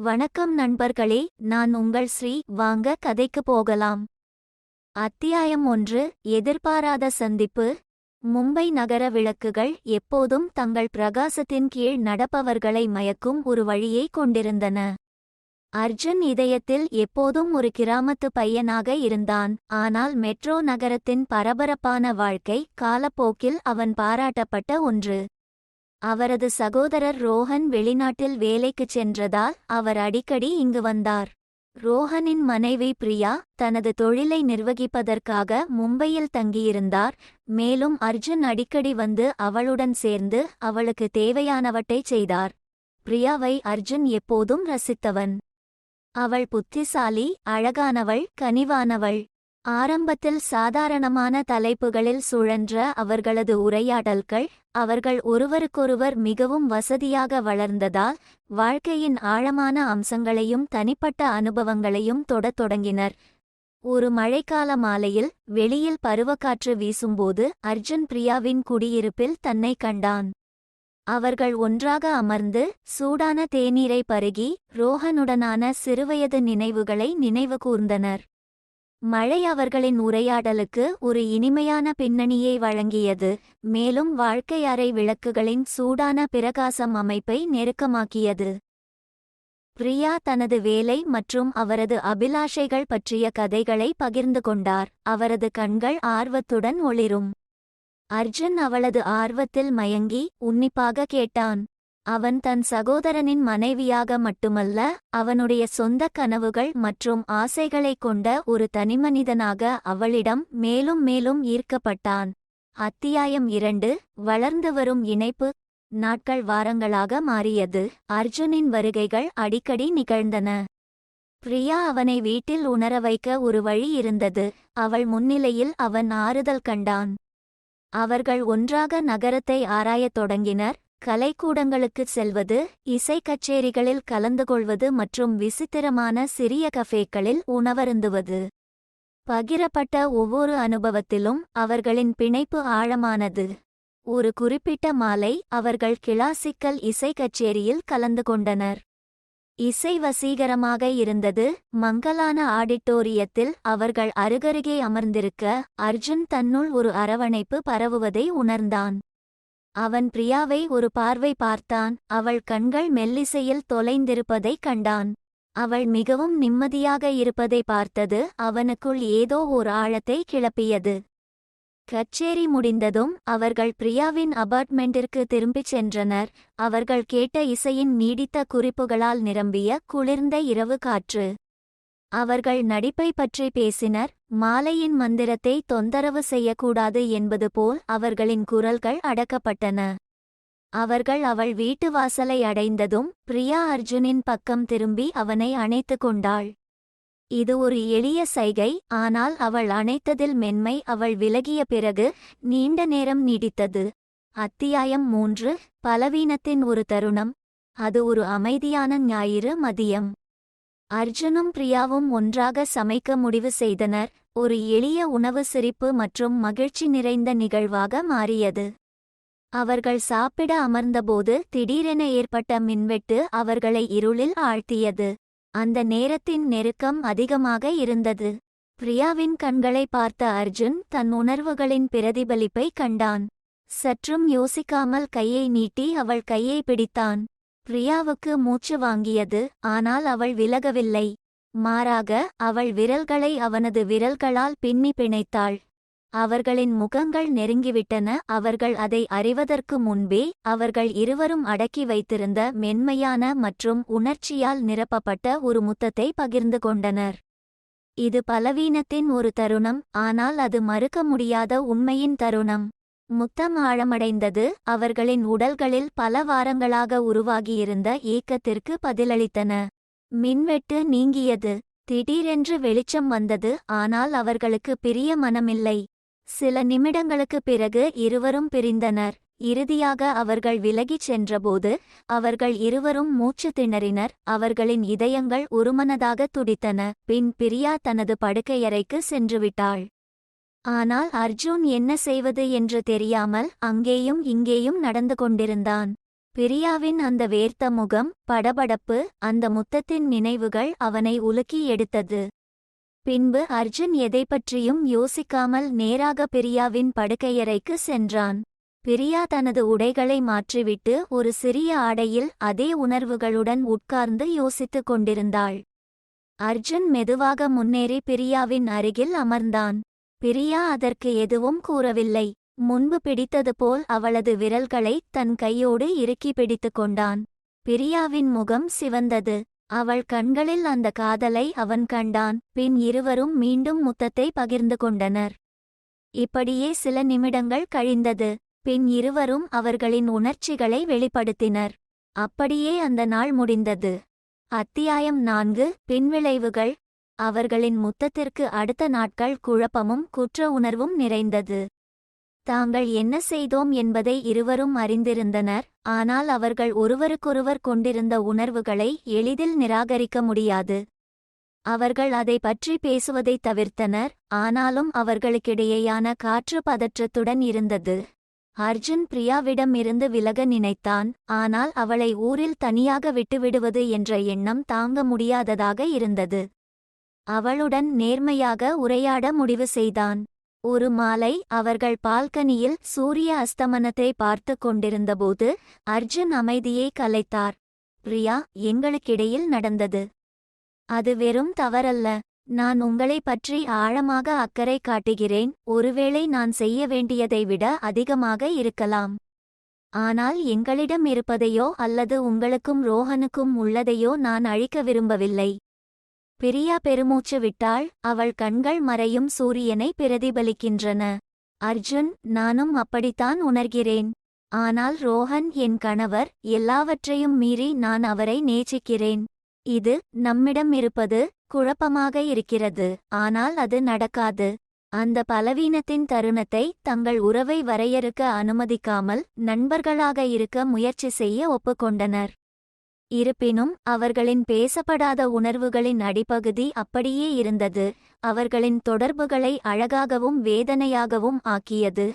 வணக்கம் நண்பர்களே, நான் உங்கள் ஸ்ரீ. வாங்க கதைக்கு போகலாம். அத்தியாயம் 1. எதிர்பாராத சந்திப்பு. மும்பை நகர விளக்குகள் எப்போதும் தங்கள் பிரகாசத்தின் கீழ் நடப்பவர்களை மயக்கும் ஒரு வழியை கொண்டிருந்தன. அர்ஜுன் இதயத்தில் எப்போதும் ஒரு கிராமத்து பையனாக இருந்தான். ஆனால் மெட்ரோ நகரத்தின் பரபரப்பான வாழ்க்கை காலப்போக்கில் அவன் பாராட்டப்பட்ட ஒன்று. அவரது சகோதரர் ரோஹன் வெளிநாட்டில் வேலைக்குச் சென்றதால் அவர் அடிக்கடி இங்கு வந்தார். ரோஹனின் மனைவி பிரியா தனது தொழிலை நிர்வகிப்பதற்காக மும்பையில் தங்கியிருந்தார். மேலும் அர்ஜுன் அடிக்கடி வந்து அவளுடன் சேர்ந்து அவளுக்கு தேவையானவற்றைச் செய்தார். பிரியாவை அர்ஜுன் எப்போதும் ரசித்தவன். அவள் புத்திசாலி, அழகானவள், கனிவானவள். ஆரம்பத்தில் சாதாரணமான தலைப்புகளில் சுழன்ற அவர்களது உரையாடல்கள் அவர்கள் ஒருவருக்கொருவர் மிகவும் வசதியாக வளர்ந்ததால் வாழ்க்கையின் ஆழமான அம்சங்களையும் தனிப்பட்ட அனுபவங்களையும் தொடத் தொடங்கினர். ஒரு மழைக்கால மாலையில் வெளியில் பருவக்காற்று வீசும்போது அர்ஜுன் பிரியாவின் குடியிருப்பில் தன்னை கண்டான். அவர்கள் ஒன்றாக அமர்ந்து சூடான தேநீரை பருகி ரோஹனுடனான சிறுவயது நினைவுகளை நினைவுகூர்ந்தனர். மழை அவர்களின் உரையாடலுக்கு ஒரு இனிமையான பின்னணியை வழங்கியது. மேலும் வாழ்க்கை அறை விளக்குகளின் சூடான பிரகாசம் அமைப்பை நெருக்கமாக்கியது. பிரியா தனது வேலை மற்றும் அவரது அபிலாஷைகள் பற்றிய கதைகளை பகிர்ந்து கொண்டார். அவரது கண்கள் ஆர்வத்துடன் ஒளிரும். அர்ஜுன் அவளது ஆர்வத்தில் மயங்கி உன்னிப்பாக கேட்டான். அவன் தன் சகோதரனின் மனைவியாக மட்டுமல்ல, அவனுடைய சொந்த கனவுகள் மற்றும் ஆசைகளைக் கொண்ட ஒரு தனிமனிதனாக அவளிடம் மேலும் மேலும் ஈர்க்கப்பட்டான். அத்தியாயம் 2. வளர்ந்து வரும் இணைப்பு. நாட்கள் வாரங்களாக மாறியது. அர்ஜுனின் வருகைகள் அடிக்கடி நிகழ்ந்தன. பிரியா அவனை வீட்டில் உணர வைக்க ஒரு வழி இருந்தது. அவள் முன்னிலையில் அவன் ஆறுதல் கண்டான். அவர்கள் ஒன்றாக நகரத்தை ஆராயத் தொடங்கினர். கலைக்கூடங்களுக்குச் செல்வது, இசை கச்சேரிகளில் கலந்து கொள்வது மற்றும் விசித்திரமான சிறிய கஃபேக்களில் உணவருந்துவது. பகிரப்பட்ட ஒவ்வொரு அனுபவத்திலும் அவர்களின் பிணைப்பு ஆழமானது. ஒரு குறிப்பிட்ட மாலை அவர்கள் கிளாசிக்கல் இசை கச்சேரியில் கலந்து கொண்டனர். இசை வசீகரமாக இருந்தது. மங்கலான ஆடிட்டோரியத்தில் அவர்கள் அருகருகே அமர்ந்திருக்க அர்ஜுன் தன்னுள் ஒரு அரவணைப்பு பரவுவதை உணர்ந்தான். அவன் பிரியாவை ஒரு பார்வை பார்த்தான். அவள் கண்கள் மெல்லிசையில் தொலைந்திருப்பதைக் கண்டான். அவள் மிகவும் நிம்மதியாக இருப்பதை பார்த்தது அவனுக்குள் ஏதோ ஓர் ஆழத்தை கிளப்பியது. கச்சேரி முடிந்ததும் அவர்கள் பிரியாவின் அபார்ட்மெண்டிற்கு திரும்பிச் சென்றனர். அவர்கள் கேட்ட இசையின் நீடித்த குறிப்புகளால் நிரம்பிய குளிர்ந்த இரவு காற்று. அவர்கள் நடிப்பை பற்றி பேசினர். மாலையின் மந்திரத்தை தொந்தரவு செய்யக்கூடாது என்பது போல் அவர்களின் குரல்கள் அடக்கப்பட்டன. அவர்கள் அவள் வீட்டு வாசலை அடைந்ததும் பிரியா அர்ஜுனின் பக்கம் திரும்பி அவனை அணைத்து கொண்டாள். இது ஒரு எளிய சைகை, ஆனால் அவள் அணைத்ததில் மென்மை அவள் விலகிய பிறகு நீண்ட நேரம் நீடித்தது. அத்தியாயம் 3. பலவீனத்தின் ஒரு தருணம். அது ஒரு அமைதியான ஞாயிறு மதியம். அர்ஜுனும் பிரியாவும் ஒன்றாக சமைக்க முடிவு செய்தனர். ஒரு எளிய உணவு சிரிப்பு மற்றும் மகிழ்ச்சி நிறைந்த நிகழ்வாக மாறியது. அவர்கள் சாப்பிட அமர்ந்தபோது திடீரென ஏற்பட்ட மின்வெட்டு அவர்களை இருளில் ஆழ்த்தியது. அந்த நேரத்தின் நெருக்கம் அதிகமாக இருந்தது. பிரியாவின் கண்களை பார்த்த அர்ஜுன் தன் உணர்வுகளின் பிரதிபலிப்பை கண்டான். சற்றும் யோசிக்காமல் கையை நீட்டி அவள் கையை பிடித்தான். பிரியாவுக்கு மூச்சு வாங்கியது. ஆனால் அவள் விலகவில்லை. மாறாக அவள் விரல்களை அவனது விரல்களால் பின்னி பிணைத்தாள். அவர்களின் முகங்கள் நெருங்கிவிட்டன. அவர்கள் அதை அறிவதற்கு முன்பே அவர்கள் இருவரும் அடக்கி வைத்திருந்த மென்மையான மற்றும் உணர்ச்சியால் நிரப்பப்பட்ட ஒரு முத்தத்தை பகிர்ந்து கொண்டனர். இது பலவீனத்தின் ஒரு தருணம், ஆனால் அது மறுக்க முடியாத உண்மையின் தருணம். முத்தம் ஆழமடைந்தது. அவர்களின் உடல்களில் பல வாரங்களாக உருவாகியிருந்த ஏக்கத்திற்கு பதிலளித்தன. மின்வெட்டு நீங்கியது. திடீரென்று வெளிச்சம் வந்தது. ஆனால் அவர்களுக்கு பிரிய மனமில்லை. சில நிமிடங்களுக்குப் பிறகு இருவரும் பிரிந்தனர். இறுதியாக அவர்கள் விலகிச் சென்றபோது அவர்கள் இருவரும் மூச்சு திணறினர். அவர்களின் இதயங்கள் ஒருமனதாக துடித்தன. பின் பிரியா தனது படுக்கையறைக்கு சென்றுவிட்டாள். ஆனால் அர்ஜுன் என்ன செய்வது என்று தெரியாமல் அங்கேயும் இங்கேயும் நடந்து கொண்டிருந்தான். பிரியாவின் அந்த வேர்த்த முகம், படபடப்பு, அந்த முத்தத்தின் நினைவுகள் அவனை உலுக்கி எடுத்தது. பின்பு அர்ஜுன் எதைப்பற்றியும் யோசிக்காமல் நேராக பிரியாவின் படுக்கையறைக்கு சென்றான். பிரியா தனது உடைகளை மாற்றிவிட்டு ஒரு சிறிய ஆடையில் அதே உணர்வுகளுடன் உட்கார்ந்து யோசித்துக் கொண்டிருந்தாள். அர்ஜுன் மெதுவாக முன்னேறி பிரியாவின் அருகில் அமர்ந்தான். பிரியா அதற்கு எதுவும் கூறவில்லை. முன்பு பிடித்தது போல் அவளது விரல்களை தன் கையோடு இறுக்கி பிடித்து கொண்டான். பிரியாவின் முகம் சிவந்தது. அவள் கண்களில் அந்த காதலை அவன் கண்டான். பின் இருவரும் மீண்டும் முத்தத்தை பகிர்ந்து கொண்டனர். இப்படியே சில நிமிடங்கள் கழிந்தது. பின் இருவரும் அவர்களின் உணர்ச்சிகளை வெளிப்படுத்தினர். அப்படியே அந்த நாள் முடிந்தது. அத்தியாயம் 4 பின்விளைவுகள். அவர்களின் முத்தத்திற்கு அடுத்த நாட்கள் குழப்பமும் குற்ற உணர்வும் நிறைந்தது. தாங்கள் என்ன செய்தோம் என்பதை இருவரும் அறிந்திருந்தனர். ஆனால் அவர்கள் ஒருவருக்கொருவர் கொண்டிருந்த உணர்வுகளை எளிதில் நிராகரிக்க முடியாது. அவர்கள் அதை பற்றி பேசுவதை தவிர்த்தனர். ஆனாலும் அவர்களுக்கிடையேயான காற்று பதற்றத்துடன் இருந்தது. அர்ஜுன் பிரியாவிடம் இருந்து விலக நினைத்தான். ஆனால் அவளை ஊரில் தனியாக விட்டுவிடுவது என்ற எண்ணம் தாங்க முடியாததாக இருந்தது. அவளுடன் நேர்மையாக உரையாட முடிவு செய்தான். ஒரு மாலை அவர்கள் பால்கனியில் சூரிய அஸ்தமனத்தை பார்த்து கொண்டிருந்தபோது அர்ஜுன் அமைதியை கலைத்தார். பிரியா, எங்களுக்கிடையில் நடந்தது அது வெறும் தவறல்ல. நான் உங்களை பற்றி ஆழமாக அக்கறை காட்டுகிறேன். ஒருவேளை நான் செய்ய வேண்டியதை விட அதிகமாக இருக்கலாம். ஆனால் எங்களிடம் இருப்பதையோ அல்லது உங்களுக்கும் ரோஹனுக்கும் உள்ளதையோ நான் அழிக்க விரும்பவில்லை. பிரியா பெருமூச்சு விட்டாள். அவள் கண்கள் மறையும் சூரியனை பிரதிபலிக்கின்றன. அர்ஜுன், நானும் அப்படித்தான் உணர்கிறேன். ஆனால் ரோஹன் என் கணவர். எல்லாவற்றையும் மீறி நான் அவரை நேசிக்கிறேன். இது நம்மிடம் இருப்பது குழப்பமாக இருக்கிறது. ஆனால் அது நடக்காது. அந்த பலவீனத்தின் தருணத்தை தங்கள் உறவை வரையறுக்க அனுமதிக்காமல் நண்பர்களாக இருக்க முயற்சி செய்ய ஒப்புக்கொண்டனர். இருப்பினும் அவர்களின் பேசப்படாத உணர்வுகளின் அடிப்பகுதி அப்படியே இருந்தது. அவர்களின் தொடர்புகளை அழகாகவும் வேதனையாகவும் ஆக்கியது.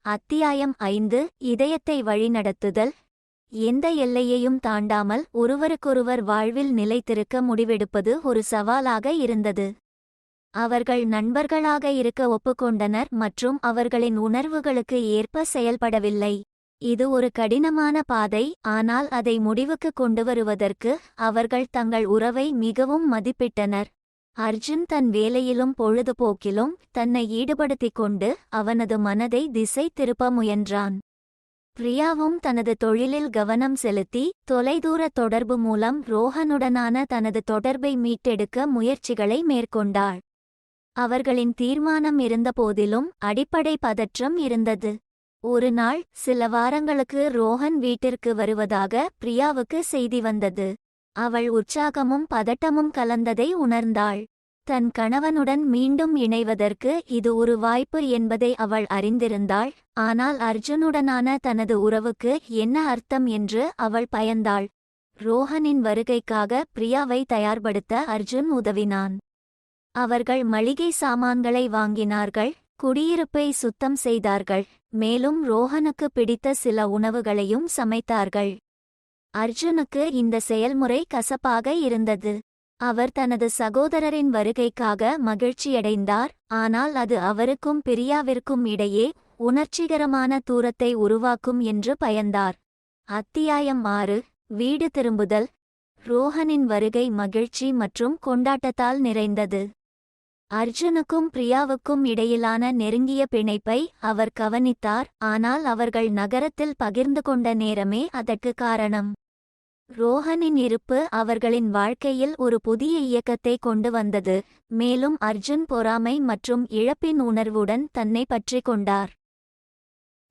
அத்தியாயம் 5 இதயத்தை வழிநடத்துதல். எந்த எல்லையையும் தாண்டாமல் ஒருவருக்கொருவர் வாழ்வில் நிலைத்திருக்க முடிவெடுப்பது ஒரு சவாலாக இருந்தது. அவர்கள் நண்பர்களாக இருக்க ஒப்புக்கொண்டனர் மற்றும் அவர்களின் உணர்வுகளுக்கு ஏற்ப செயல்படவில்லை. இது ஒரு கடினமான பாதை. ஆனால் அதை முடிவுக்கு கொண்டுவருவதற்கு அவர்கள் தங்கள் உறவை மிகவும் மதிப்பிட்டனர். அர்ஜுன் தன் வேலையிலும் பொழுதுபோக்கிலும் தன்னை ஈடுபடுத்திக் கொண்டு அவனது மனதை திசை திருப்ப முயன்றான். பிரியாவும் தனது தொழிலில் கவனம் செலுத்தி தொலைதூர தொடர்பு மூலம் ரோஹனுடனான தனது தொடர்பை மீட்டெடுக்க முயற்சிகளை மேற்கொண்டாள். அவர்களின் தீர்மானம் இருந்தபோதிலும் அடிப்படை பதற்றம் இருந்தது. ஒரு நாள் சில வாரங்களுக்கு ரோஹன் வீட்டிற்கு வருவதாக பிரியாவுக்கு செய்தி வந்தது. அவள் உற்சாகமும் பதட்டமும் கலந்ததை உணர்ந்தாள். தன் கணவனுடன் மீண்டும் இணைவதற்கு இது ஒரு வாய்ப்பு என்பதை அவள் அறிந்திருந்தாள். ஆனால் அர்ஜுனுடனான தனது உறவுக்கு என்ன அர்த்தம் என்று அவள் பயந்தாள். ரோஹனின் வருகைக்காக பிரியாவை தயார்படுத்த அர்ஜுன் உதவினான். அவர்கள் மளிகை சாமான்களை வாங்கினார்கள். குடியிருப்பை சுத்தம் செய்தார்கள். மேலும் ரோஹனுக்கு பிடித்த சில உணவுகளையும் சமைத்தார்கள். அர்ஜுனுக்கு இந்த செயல்முறை கசப்பாக இருந்தது. அவர் தனது சகோதரரின் வருகைக்காக மகிழ்ச்சியடைந்தார். ஆனால் அது அவருக்கும் பிரியாவிற்கும் இடையே உணர்ச்சிகரமான தூரத்தை உருவாக்கும் என்று பயந்தார். அத்தியாயம் 6 வீடு திரும்புதல். ரோஹனின் வருகை மகிழ்ச்சி மற்றும் கொண்டாட்டத்தால் நிறைந்தது. அர்ஜுனுக்கும் பிரியாவுக்கும் இடையிலான நெருங்கிய பிணைப்பை அவர் கவனித்தார். ஆனால் அவர்கள் நகரத்தில் பகிர்ந்து கொண்ட நேரமே அதற்கு காரணம். ரோஹனின் இருப்பு அவர்களின் வாழ்க்கையில் ஒரு புதிய இயக்கத்தை கொண்டு வந்தது. மேலும் அர்ஜுன் பொறாமை மற்றும் இழப்பின் உணர்வுடன் தன்னை பற்றிக் கொண்டார்.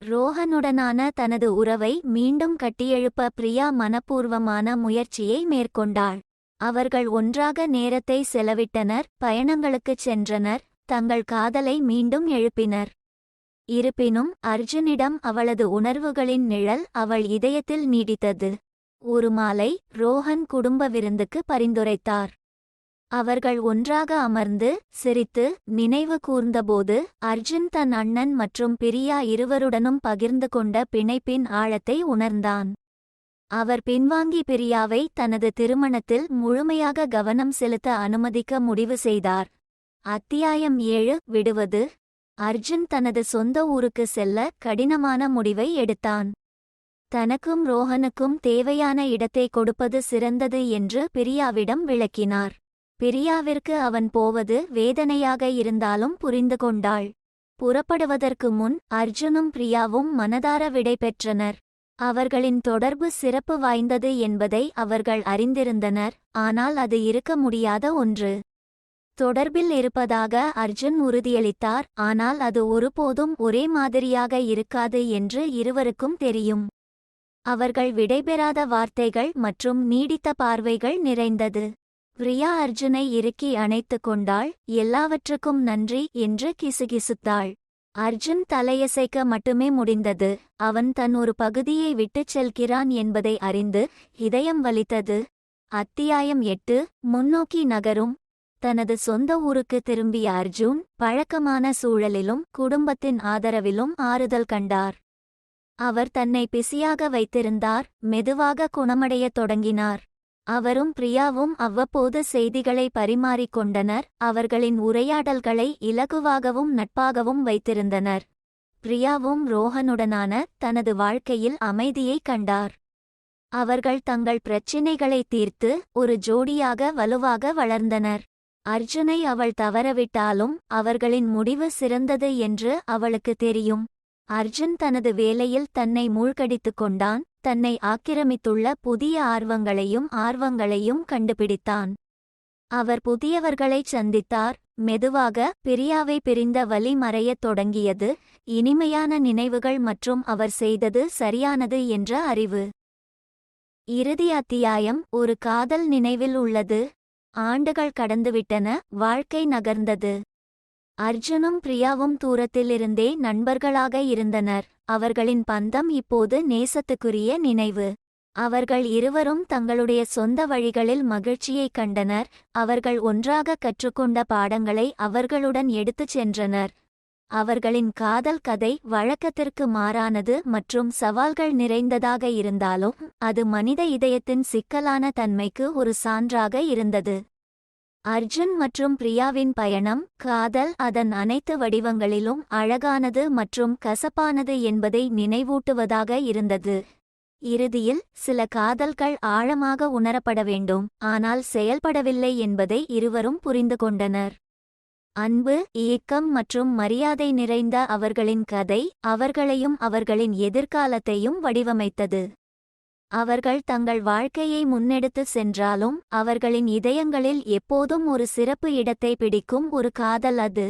ரோஹனுடனான தனது உறவை மீண்டும் கட்டியெழுப்ப பிரியா மனப்பூர்வமான முயற்சியை மேற்கொண்டாள். அவர்கள் ஒன்றாக நேரத்தை செலவிட்டனர், பயணங்களுக்குச் சென்றனர், தங்கள் காதலை மீண்டும் எழுப்பினர். இருப்பினும் அர்ஜுனிடம் அவளது உணர்வுகளின் நிழல் அவள் இதயத்தில் நீடித்தது. ஒரு மாலை ரோஹன் குடும்ப விருந்துக்கு பரிந்துரைத்தார். அவர்கள் ஒன்றாக அமர்ந்து சிரித்து நினைவு கூர்ந்தபோது அர்ஜுன் தன் அண்ணன் மற்றும் பிரியா இருவருடனும் பகிர்ந்து கொண்ட பிணைப்பின் ஆழத்தை உணர்ந்தான். அவர் பின்வாங்கி பிரியாவை தனது திருமணத்தில் முழுமையாக கவனம் செலுத்த அனுமதிக்க முடிவு செய்தார். அத்தியாயம் 7 விடுவது. அர்ஜுன் தனது சொந்த ஊருக்கு செல்ல கடினமான முடிவை எடுத்தான். தனக்கும் ரோஹனுக்கும் தேவையான இடத்தை கொடுப்பது சிறந்தது என்று பிரியாவிடம் விளக்கினார். பிரியாவிற்கு அவன் போவது வேதனையாக இருந்தாலும் புரிந்து கொண்டாள். புறப்படுவதற்கு முன் அர்ஜுனும் பிரியாவும் மனதார விடை பெற்றனர். அவர்களின் தொடர்பு சிறப்பு வாய்ந்தது என்பதை அவர்கள் அறிந்திருந்தனர். ஆனால் அது இருக்க முடியாத ஒன்று. தொடர்பில் இருப்பதாக அர்ஜுன் உறுதியளித்தார். ஆனால் அது ஒருபோதும் ஒரே மாதிரியாக இருக்காது என்று இருவருக்கும் தெரியும். அவர்கள் விடைபெறாத வார்த்தைகள் மற்றும் நீடித்த பார்வைகள் நிறைந்தது. பிரியா அர்ஜுனை இறுக்கி அணைத்து கொண்டாள். எல்லாவற்றுக்கும் நன்றி என்று கிசுகிசுத்தாள். அர்ஜுன் தலையசைக்க மட்டுமே முடிந்தது. அவன் தன் ஒரு பகுதியை விட்டுச் செல்கிறான் என்பதை அறிந்து இதயம் வலித்தது. அத்தியாயம் 8 முன்னோக்கி நகரும். தனது சொந்த ஊருக்கு திரும்பிய அர்ஜுன் பழக்கமான சூழலிலும் குடும்பத்தின் ஆதரவிலும் ஆறுதல் கண்டார். அவர் தன்னை பிஸியாக வைத்திருந்தார். மெதுவாக குணமடையத் தொடங்கினார். அவரும் பிரியாவும் அவ்வப்போது செய்திகளை பரிமாறிக்கொண்டனர். அவர்களின் உரையாடல்களை இலகுவாகவும் நட்பாகவும் வைத்திருந்தனர். பிரியாவும் ரோஹனுடனான தனது வாழ்க்கையில் அமைதியைக் கண்டார். அவர்கள் தங்கள் பிரச்சினைகளை தீர்த்து ஒரு ஜோடியாக வலுவாக வளர்ந்தனர். அர்ஜுனை அவள் தவறவிட்டாலும் அவர்களின் முடிவு சிறந்தது என்று அவளுக்கு தெரியும். அர்ஜுன் தனது வேலையில் தன்னை மூழ்கடித்துக் கொண்டான். தன்னை ஆக்கிரமித்துள்ள புதிய ஆர்வங்களையும் கண்டுபிடித்தான். அவர் புதியவர்களைச் சந்தித்தார். மெதுவாக பிரியாவை பிரிந்த வலி மறையத் தொடங்கியது. இனிமையான நினைவுகள் மற்றும் அவர் செய்தது சரியானது என்ற அறிவு. இறுதி அத்தியாயம் ஒரு காதல் நினைவில் உள்ளது. ஆண்டுகள் கடந்துவிட்டன. வாழ்க்கை நகர்ந்தது. அர்ஜுனும் பிரியாவும் தூரத்திலிருந்தே நண்பர்களாக இருந்தனர். அவர்களின் பந்தம் இப்போது நேசத்துக்குரிய நினைவு. அவர்கள் இருவரும் தங்களுடைய சொந்த வழிகளில் மகிழ்ச்சியைக் கண்டனர். அவர்கள் ஒன்றாக கற்றுக்கொண்ட பாடங்களை அவர்களுடன் எடுத்துச் சென்றனர். அவர்களின் காதல் கதை வழக்கத்திற்கு மாறானது மற்றும் சவால்கள் நிறைந்ததாக இருந்தாலும் அது மனித இதயத்தின் சிக்கலான தன்மைக்கு ஒரு சான்றாக இருந்தது. அர்ஜுன் மற்றும் பிரியாவின் பயணம், காதல் அதன் அனைத்து வடிவங்களிலும் அழகானது மற்றும் கசப்பானது என்பதை நினைவூட்டுவதாக இருந்தது. இறுதியில் சில காதல்கள் ஆழமாக உணரப்பட வேண்டும், ஆனால் செயல்படவில்லை என்பதை இருவரும் புரிந்து கொண்டனர். அன்பு, ஏக்கம் மற்றும் மரியாதை நிறைந்த அவர்களின் கதை அவர்களையும் அவர்களின் எதிர்காலத்தையும் வடிவமைத்தது. அவர்கள் தங்கள் வாழ்க்கையை முன்னெடுத்துச் சென்றாலும் அவர்களின் இதயங்களில் எப்போதும் ஒரு சிறப்பு இடத்தை பிடிக்கும் ஒரு காதல் அது.